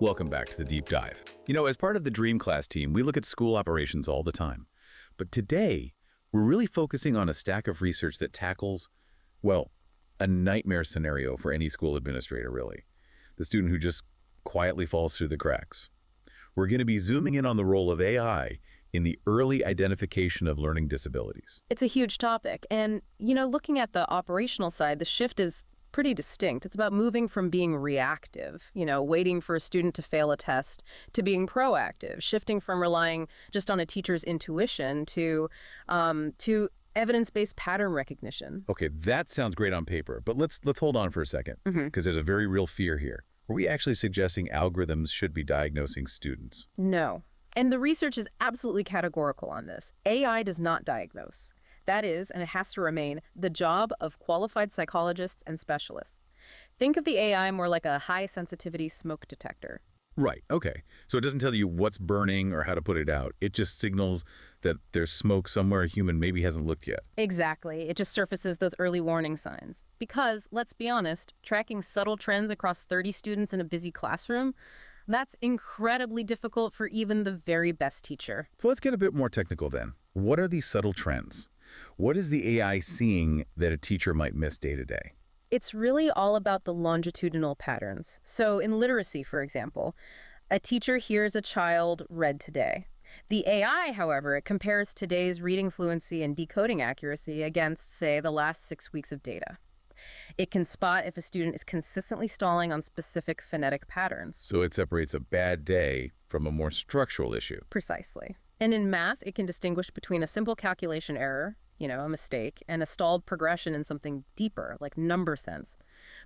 Welcome back to the Deep Dive. As part of the DreamClass team, we look at school operations all the time. But today, we're really focusing on a stack of research that tackles, well, a nightmare scenario for any school administrator, really. The student who just quietly falls through the cracks. We're going to be zooming in on the role of AI in the early identification of learning disabilities. It's a huge topic. And, looking at the operational side, the shift is pretty distinct. It's about moving from being reactive, waiting for a student to fail a test, to being proactive, shifting from relying just on a teacher's intuition to evidence-based pattern recognition. Okay, that sounds great on paper, but let's hold on for a second, because there's a very real fear here. Are we actually suggesting algorithms should be diagnosing students? No. And the research is absolutely categorical on this. AI does not diagnose. That is, and it has to remain, the job of qualified psychologists and specialists. Think of the AI more like a high-sensitivity smoke detector. Right, okay. So it doesn't tell you what's burning or how to put it out. It just signals that there's smoke somewhere a human maybe hasn't looked yet. Exactly. It just surfaces those early warning signs. Because, let's be honest, tracking subtle trends across 30 students in a busy classroom, that's incredibly difficult for even the very best teacher. So let's get a bit more technical then. What are these subtle trends? What is the AI seeing that a teacher might miss day to day? It's really all about the longitudinal patterns. So in literacy, for example, a teacher hears a child read today. The AI, however, it compares today's reading fluency and decoding accuracy against, say, the last 6 weeks of data. It can spot if a student is consistently stalling on specific phonetic patterns. So it separates a bad day from a more structural issue. Precisely. And in math, it can distinguish between a simple calculation error, a mistake, and a stalled progression in something deeper, like number sense.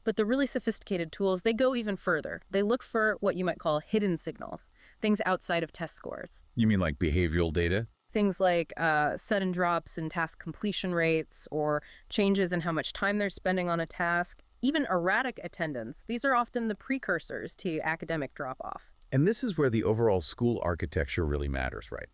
But the really sophisticated tools, they go even further. They look for what you might call hidden signals, things outside of test scores. You mean like behavioral data? Things like sudden drops in task completion rates or changes in how much time they're spending on a task. Even erratic attendance. These are often the precursors to academic drop-off. And this is where the overall school architecture really matters, right?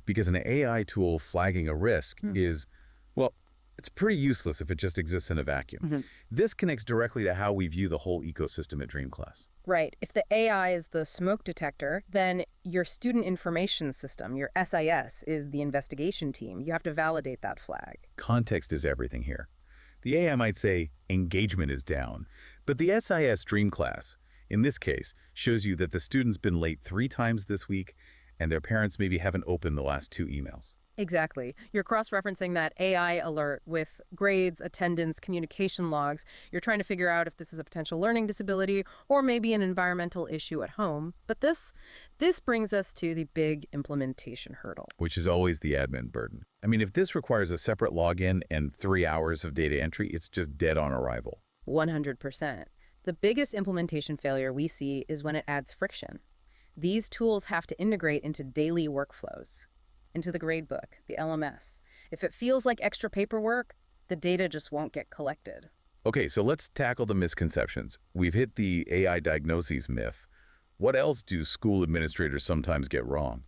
Because an AI tool flagging a risk is, well, it's pretty useless if it just exists in a vacuum. This connects directly to how we view the whole ecosystem at DreamClass. Right. If the AI is the smoke detector, then your student information system, your SIS, is the investigation team. You have to validate that flag. Context is everything here. The AI might say engagement is down, but the SIS DreamClass, in this case, shows you that the student's been late 3 times this week and their parents maybe haven't opened the last 2 emails. Exactly. You're cross-referencing that AI alert with grades, attendance, communication logs. You're trying to figure out if this is a potential learning disability or maybe an environmental issue at home. But this brings us to the big implementation hurdle. Which is always the admin burden. I mean, if this requires a separate login and 3 hours of data entry, it's just dead on arrival. 100%. The biggest implementation failure we see is when it adds friction. These tools have to integrate into daily workflows, into the gradebook, the LMS. If it feels like extra paperwork, the data just won't get collected. Okay, so let's tackle the misconceptions. We've hit the AI diagnoses myth. What else do school administrators sometimes get wrong?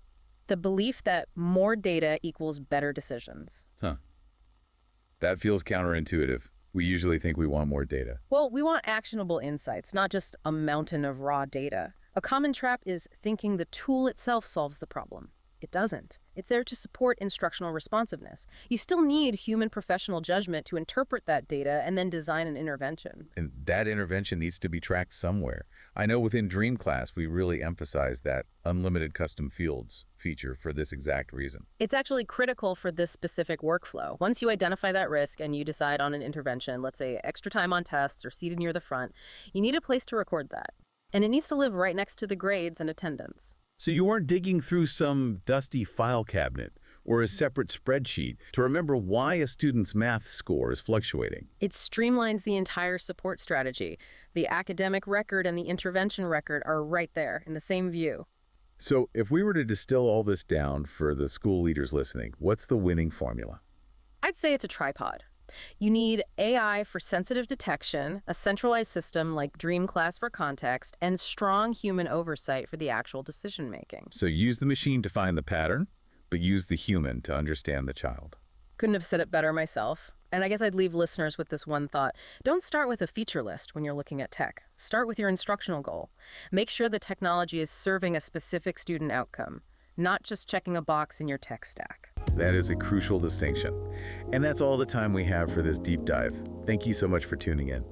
The belief that more data equals better decisions. That feels counterintuitive. We usually think we want more data. Well, we want actionable insights, not just a mountain of raw data. A common trap is thinking the tool itself solves the problem. It doesn't. It's there to support instructional responsiveness. You still need human professional judgment to interpret that data and then design an intervention. And that intervention needs to be tracked somewhere. I know within DreamClass, we really emphasize that unlimited custom fields feature for this exact reason. It's actually critical for this specific workflow. Once you identify that risk and you decide on an intervention, let's say extra time on tests or seated near the front, you need a place to record that. And it needs to live right next to the grades and attendance. So you aren't digging through some dusty file cabinet or a separate spreadsheet to remember why a student's math score is fluctuating. It streamlines the entire support strategy. The academic record and the intervention record are right there in the same view. So if we were to distill all this down for the school leaders listening, what's the winning formula? I'd say it's a tripod. You need AI for sensitive detection, a centralized system like DreamClass for context, and strong human oversight for the actual decision-making. So use the machine to find the pattern, but use the human to understand the child. Couldn't have said it better myself. And I guess I'd leave listeners with this one thought. Don't start with a feature list when you're looking at tech. Start with your instructional goal. Make sure the technology is serving a specific student outcome, not just checking a box in your tech stack. That is a crucial distinction. And that's all the time we have for this deep dive. Thank you so much for tuning in.